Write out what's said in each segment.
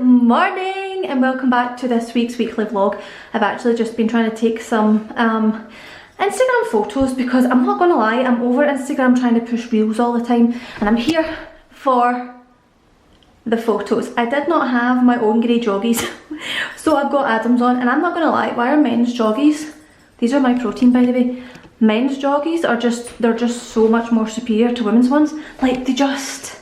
morning and welcome back to this week's weekly vlog. I've actually just been trying to take some Instagram photos because I'm not gonna lie, I'm over Instagram trying to push reels all the time and I'm here for the photos. I did not have my own grey joggies so I've got Adam's on, and I'm not gonna lie, why are men's joggies, these are my protein by the way, men's joggies are they're just so much more superior to women's ones. Like they just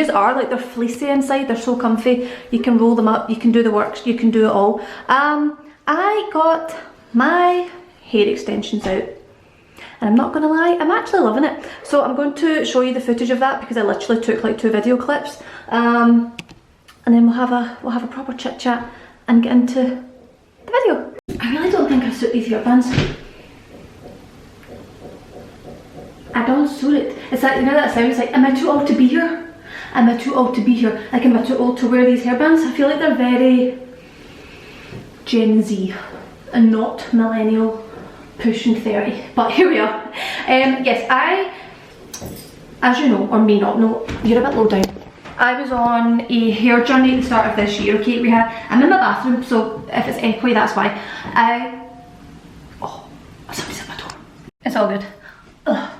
are, like they're fleecy inside, they're so comfy, you can roll them up, you can do the works, you can do it all. I got my hair extensions out and I'm not gonna lie, I'm actually loving it. So I'm going to show you the footage of that because I literally took like 2 video clips, and then we'll have a proper chit chat and get into the video. I really don't think I suit these hairbands. I don't suit it. It's like, you know that sounds like, am I too old to be here? Am I too old to be here? Like, am I too old to wear these hairbands? I feel like they're very Gen Z and not millennial pushing 30. But here we are. Yes, as you know, or may not know, you're a bit low down. I was on a hair journey at the start of this year, okay? I'm in my bathroom, so if it's echoey, that's why. Oh, somebody's at my door. It's all good. Ugh.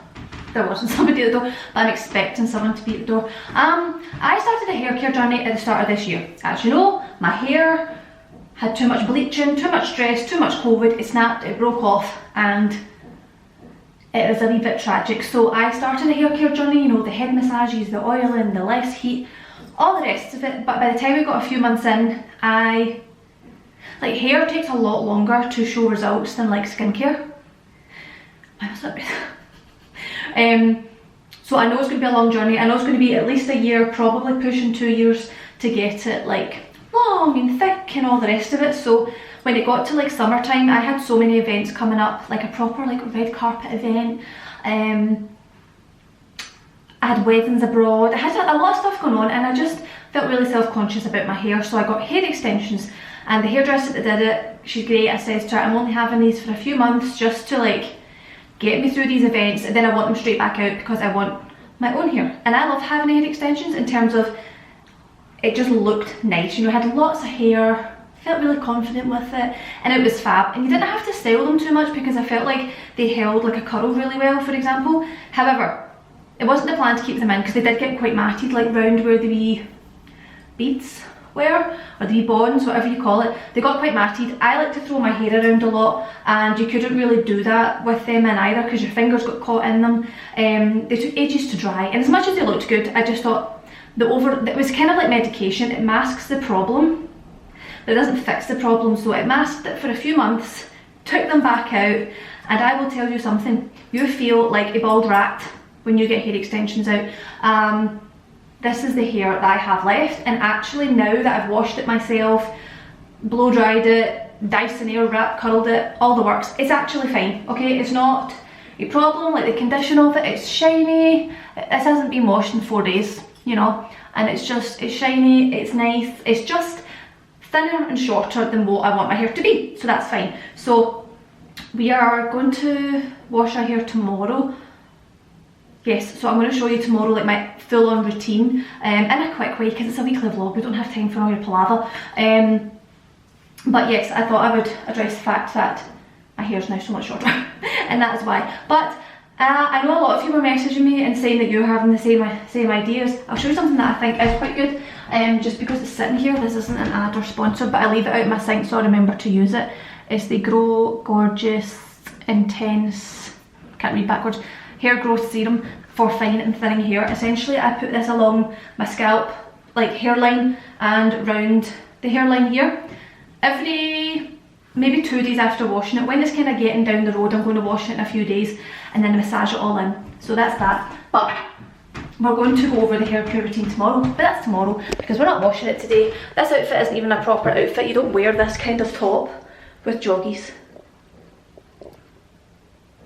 There wasn't somebody at the door, but I'm expecting someone to be at the door. I started a hair care journey at the start of this year. As you know, my hair had too much bleaching, too much stress, too much COVID, it snapped, it broke off, and it was a wee bit tragic. So I started a hair care journey, you know, the head massages, the oiling, the less heat, all the rest of it. But by the time we got a few months in, like hair takes a lot longer to show results than like skincare. Why was that? So I know it's going to be a long journey. I know it's going to be at least a year, probably pushing 2 years to get it like long and thick and all the rest of it. So when it got to like summertime, I had so many events coming up, like a proper like red carpet event. I had weddings abroad. I had a lot of stuff going on and I just felt really self-conscious about my hair. So I got hair extensions, and the hairdresser that did it, she's great. I said to her, I'm only having these for a few months just to like get me through these events, and then I want them straight back out because I want my own hair. And I love having hair extensions in terms of it just looked nice, you know, I had lots of hair, felt really confident with it, and it was fab. And you didn't have to style them too much because I felt like they held like a curl really well, for example. However, it wasn't the plan to keep them in because they did get quite matted, like round where the wee beads were, or the wee bonds, whatever you call it. They got quite matted. I like to throw my hair around a lot, and you couldn't really do that with them in either because your fingers got caught in them. They took ages to dry, and as much as they looked good, I just thought it was kind of like medication. It masks the problem, but it doesn't fix the problem. So it masked it for a few months, took them back out, and I will tell you something, you feel like a bald rat when you get hair extensions out. This is the hair that I have left, and actually now that I've washed it myself, blow dried it, Dyson Airwrap, curled it, all the works, it's actually fine, okay? It's not a problem, like the condition of it, it's shiny, this hasn't been washed in 4 days, you know, and it's shiny, it's nice, it's just thinner and shorter than what I want my hair to be, so that's fine. So we are going to wash our hair tomorrow. Yes, so I'm going to show you tomorrow like my full-on routine in a quick way because it's a weekly vlog, we don't have time for all your palaver. But yes, I thought I would address the fact that my hair is now so much shorter and that is why. But I know a lot of you were messaging me and saying that you're having the same ideas. I'll show you something that I think is quite good, just because it's sitting here. This isn't an ad or sponsor, but I leave it out in my sink so I remember to use it. It's the Grow Gorgeous Intense, can't read backwards, hair growth serum for fine and thinning hair. Essentially I put this along my scalp, like hairline, and round the hairline here every maybe 2 days after washing it. When it's kind of getting down the road, I'm going to wash it in a few days and then massage it all in. So that's that. But we're going to go over the hair care routine tomorrow, but that's tomorrow because we're not washing it today. This outfit isn't even a proper outfit. You don't wear this kind of top with joggies.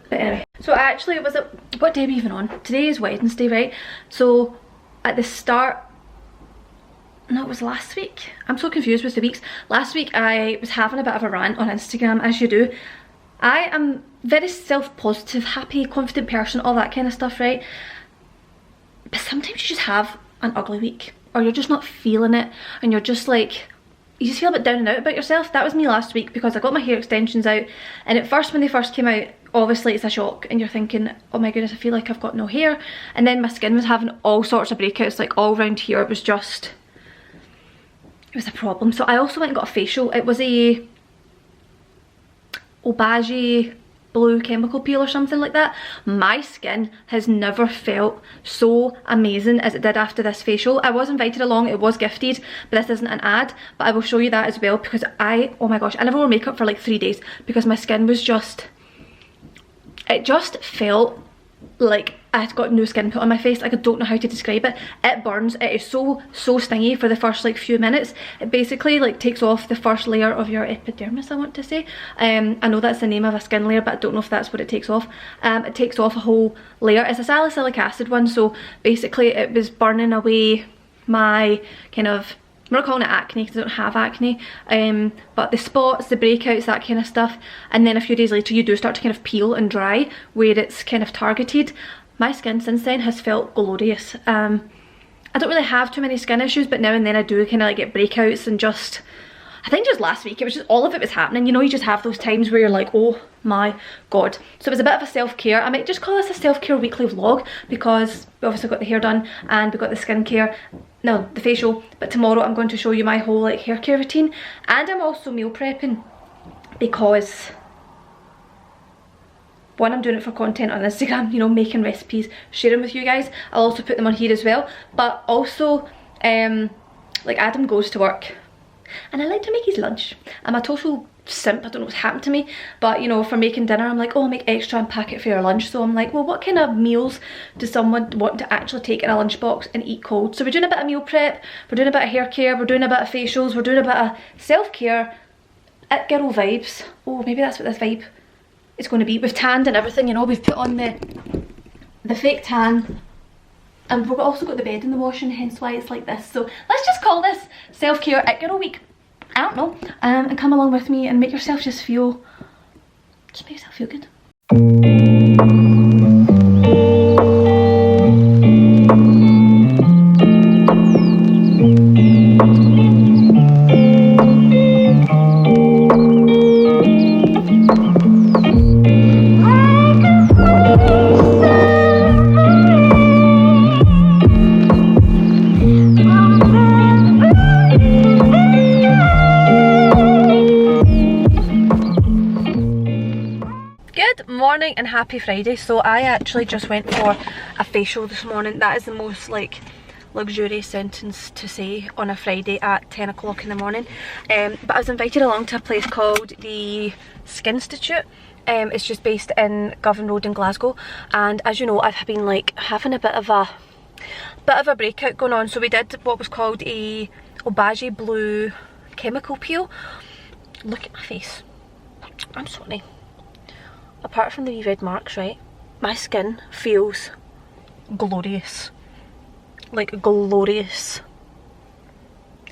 But anyway, so actually it was what day are we even on? Today is Wednesday, right? So at the start, no, it was last week. I'm so confused with the weeks. Last week I was having a bit of a rant on Instagram, as you do. I am very self-positive, happy, confident person, all that kind of stuff, right? But sometimes you just have an ugly week. or you're just not feeling it, and you're just like, you just feel a bit down and out about yourself. That was me last week, because I got my hair extensions out, and at first when they first came out, obviously it's a shock and you're thinking, oh my goodness, I feel like I've got no hair. And then my skin was having all sorts of breakouts, like all around here. It was a problem. So I also went and got a facial. It was a Obagi blue chemical peel or something like that. My skin has never felt so amazing as it did after this facial. I was invited along, it was gifted, but this isn't an ad, but I will show you that as well, because oh my gosh, I never wore makeup for like 3 days because my skin was it just felt like I had got new skin put on my face. Like, I don't know how to describe it. It burns. It is so stingy for the first like few minutes. It basically like takes off the first layer of your epidermis, I want to say. I know that's the name of a skin layer, but I don't know if that's what it takes off. It takes off a whole layer. It's a salicylic acid one, so basically it was burning away my kind of, I'm not calling it acne because I don't have acne, but the spots, the breakouts, that kind of stuff. And then a few days later you do start to kind of peel and dry where it's kind of targeted. My skin since then has felt glorious. I don't really have too many skin issues, but now and then I do kind of like get breakouts, and just, I think just last week it was just, all of it was happening. You know, you just have those times where you're like, oh my god. So it was a bit of a self-care. I might just call this a self-care weekly vlog, because we obviously got the hair done and we got the skincare, no, the facial, but tomorrow I'm going to show you my whole like hair care routine. And I'm also meal prepping, because one, I'm doing it for content on Instagram, you know, making recipes, sharing with you guys. I'll also put them on here as well. But also, like, Adam goes to work and I like to make his lunch. I'm a total simp, I don't know what's happened to me, but you know, for making dinner, I'm like, oh, I'll make extra and pack it for your lunch. So I'm like, well, what kind of meals does someone want to actually take in a lunchbox and eat cold? So we're doing a bit of meal prep, we're doing a bit of hair care, we're doing a bit of facials, we're doing a bit of self-care, it girl vibes. Oh, maybe that's what this vibe is going to be. We've tanned and everything, you know, we've put on the fake tan, and we've also got the bed in the washing, hence why it's like this. So let's just call this self-care it girl week. I don't know, and come along with me and make yourself just make yourself feel good. Morning and happy Friday. So I actually just went for a facial this morning. That is the most like luxurious sentence to say on a Friday at 10 o'clock in the morning. But I was invited along to a place called the Skin Institute. It's just based in Govan Road in Glasgow, and as you know, I've been like having a bit of a breakout going on. So we did what was called a Obagi blue chemical peel. Look at my face, I'm sorry. Apart from the wee red marks, right, my skin feels glorious. Like glorious.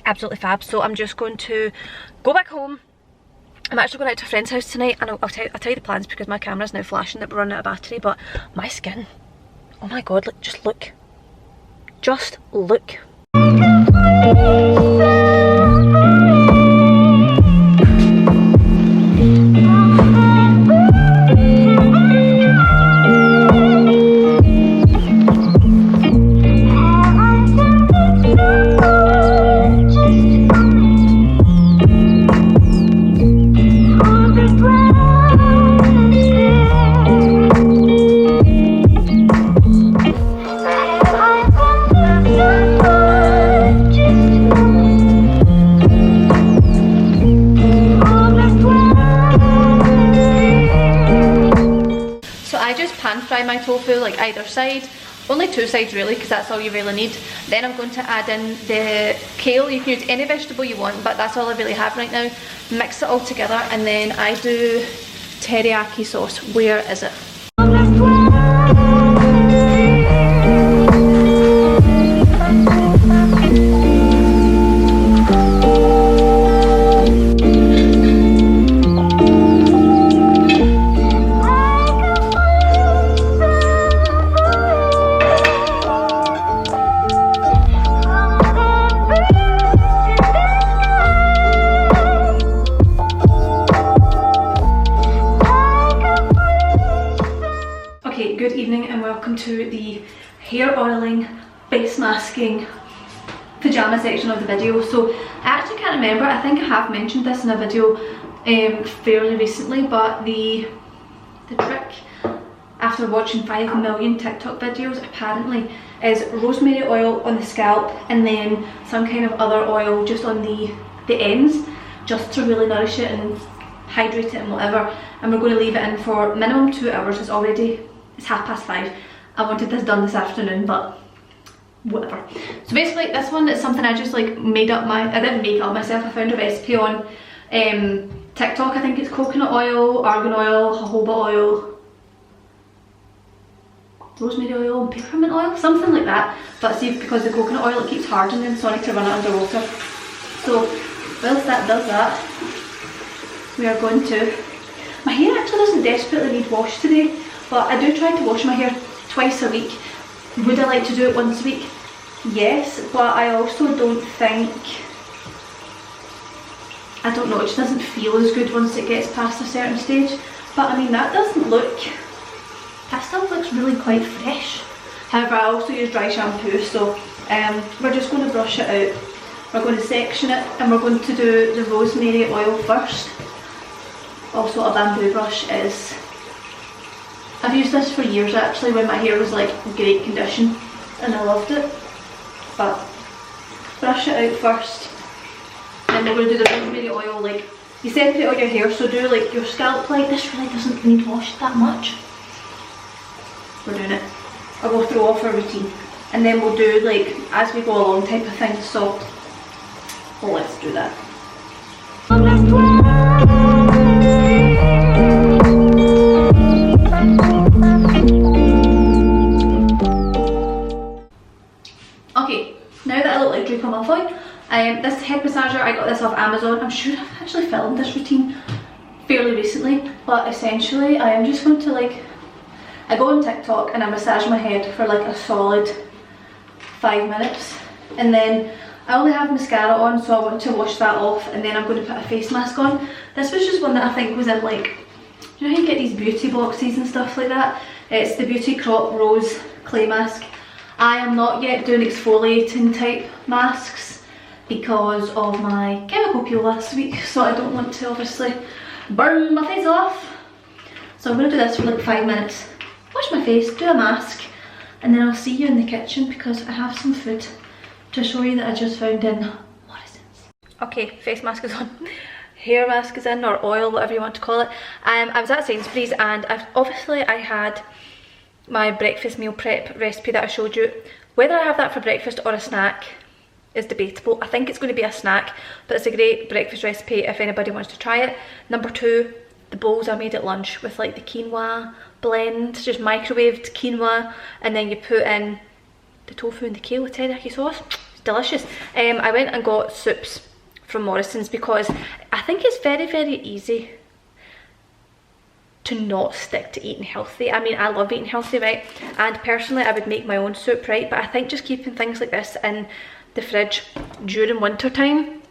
Absolutely fab. So I'm just going to go back home. I'm actually going out to a friend's house tonight, and I'll tell you the plans, because my camera's now flashing that we're running out of battery. But my skin, oh my god, like, just look. Just look. Fry my tofu like either side, only 2 sides really, because that's all you really need. Then I'm going to add in the kale. You can use any vegetable you want, but that's all I really have right now. Mix it all together, and then I do teriyaki sauce. Where is it? to the hair oiling, face masking, pyjama section of the video. So I actually can't remember, I think I have mentioned this in a video fairly recently, but the trick after watching 5 million TikTok videos apparently is rosemary oil on the scalp and then some kind of other oil just on the ends, just to really nourish it and hydrate it and whatever. And we're going to leave it in for minimum 2 hours. It's 5:30. I wanted this done this afternoon, but whatever. So basically this one is something I just like made up I didn't make it up myself. I found a recipe on TikTok. I think it's coconut oil, argan oil, jojoba oil, rosemary oil and peppermint oil, something like that. But see, because the coconut oil it keeps hardening, so I need to run it underwater. So whilst that does that, we are going to, my hair actually doesn't desperately need wash today, but I do try to wash my hair twice a week. Would I like to do it once a week? Yes, but I also don't think, I don't know, it just doesn't feel as good once it gets past a certain stage. But I mean, that doesn't look, that still looks really quite fresh. However, I also use dry shampoo, so we're just going to brush it out. We're going to section it and we're going to do the rosemary oil first. Also, a bamboo brush is, I've used this for years actually when my hair was like great condition and I loved it. But brush it out first, and we're going to do the rosemary oil, like you separate all your hair, so do like your scalp, like this really doesn't need washed that much. We're doing it. I will throw off our routine and then we'll do like as we go along type of thing. So well, let's do that. Okay, now that I look like Draco Malfoy, this head massager, I got this off Amazon. I'm sure I've actually filmed this routine fairly recently, but essentially I am just going to like, I go on TikTok and I massage my head for like a solid 5 minutes, and then I only have mascara on, so I want to wash that off, and then I'm going to put a face mask on. This was just one that I think was in like, you know how you get these beauty boxes and stuff like that? It's the Beauty Crop Rose Clay Mask. I am not yet doing exfoliating type masks because of my chemical peel last week, so I don't want to obviously burn my face off. So I'm going to do this for like 5 minutes, wash my face, do a mask, and then I'll see you in the kitchen because I have some food to show you that I just found in Morrison's. Okay, face mask is on, hair mask is in, or oil, whatever you want to call it. I was at Sainsbury's and I had my breakfast meal prep recipe that I showed you. Whether I have that for breakfast or a snack is debatable. I think it's going to be a snack, but it's a great breakfast recipe if anybody wants to try it. Number 2, the bowls I made at lunch with like the quinoa blend, just microwaved quinoa, and then you put in the tofu and the kale with teriyaki sauce. It's delicious. I went and got soups from Morrison's because I think it's very, very easy to not stick to eating healthy. I mean, I love eating healthy, right? And personally, I would make my own soup, right? But I think just keeping things like this in the fridge during winter time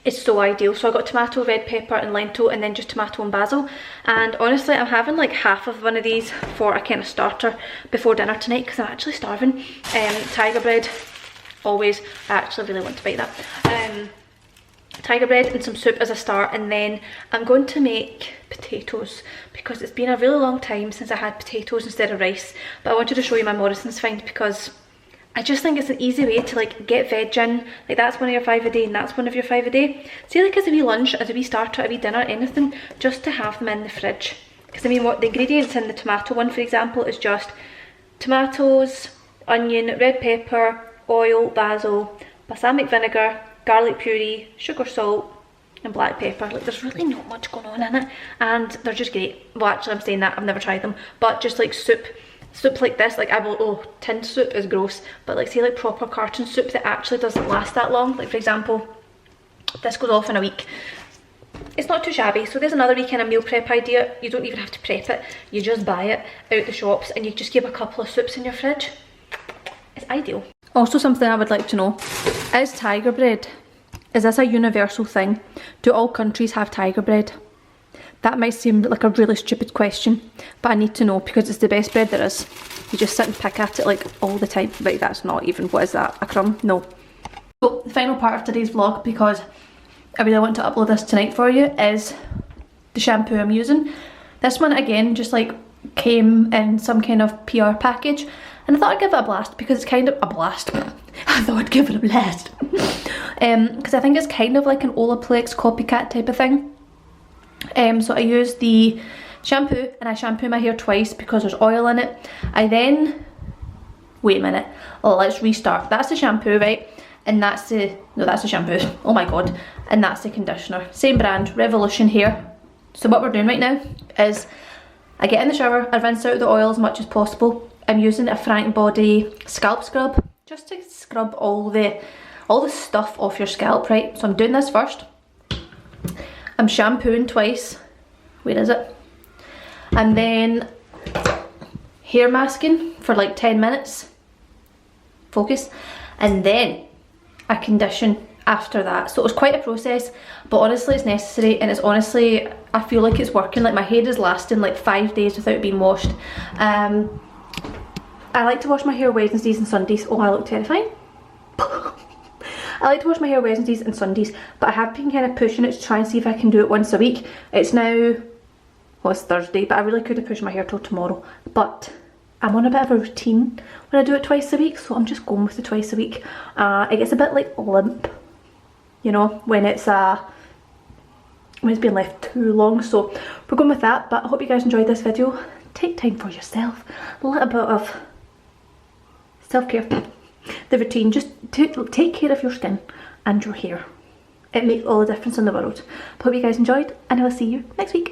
is so ideal. So I got tomato, red pepper and lentil, and then just tomato and basil. And honestly, I'm having like half of one of these for a kind of starter before dinner tonight because I'm actually starving. Tiger bread, always. I actually really want to bite that. Tiger bread and some soup as a start, and then I'm going to make potatoes because it's been a really long time since I had potatoes instead of rice. But I wanted to show you my Morrison's find because I just think it's an easy way to like get veg in. Like that's one of your 5 a day and that's one of your 5 a day. See, like as a wee lunch, as a wee starter, a wee dinner, anything, just to have them in the fridge. Because I mean, what the ingredients in the tomato one, for example, is just tomatoes, onion, red pepper, oil, basil, balsamic vinegar, garlic puree, sugar, salt and black pepper. Like there's really not much going on in it and they're just great. Well, actually I'm saying that, I've never tried them, but just like soup like this, like I will, oh, tin soup is gross, but like say like proper carton soup that actually doesn't last that long. Like for example, this goes off in a week. It's not too shabby. So there's another wee kind of meal prep idea. You don't even have to prep it, you just buy it out the shops and you just keep a couple of soups in your fridge. It's ideal. Also, something I would like to know, is tiger bread, is this a universal thing? Do all countries have tiger bread? That might seem like a really stupid question, but I need to know because it's the best bread there is. you just sit and pick at it like all the time. Like that's not even, what is that, a crumb? No. So the final part of today's vlog, because I really want to upload this tonight for you, is the shampoo I'm using. This one again just like came in some kind of PR package, and I thought I'd give it a blast because it's kind of a blast. I thought I'd give it a blast because I think it's kind of like an Olaplex copycat type of thing. So I use the shampoo and I shampoo my hair twice because there's oil in it. I then, wait a minute, oh let's restart. That's the shampoo, right? And that's the, no that's the shampoo, oh my god. And that's the conditioner, same brand, Revolution Hair. So what we're doing right now is I get in the shower, I rinse out the oil as much as possible. I'm using a Frank Body scalp scrub just to scrub all the stuff off your scalp, right? So I'm doing this first. I'm shampooing twice. Where is it? And then hair masking for like 10 minutes. Focus. And then I condition after that. So it was quite a process, but honestly it's necessary, and it's honestly, I feel like it's working. Like my hair is lasting like 5 days without being washed. I like to wash my hair Wednesdays and Sundays. Oh, I look terrifying. I like to wash my hair Wednesdays and Sundays, but I have been kind of pushing it to try and see if I can do it once a week. It's now, well it's Thursday, but I really could have pushed my hair till tomorrow. But I'm on a bit of a routine when I do it twice a week, so I'm just going with the twice a week. It gets a bit like limp, you know, when it's been left too long, so we're going with that. But I hope you guys enjoyed this video. Take time for yourself, a little bit of self-care, the routine, just take care of your skin and your hair. It makes all the difference in the world. But hope you guys enjoyed, and I'll see you next week.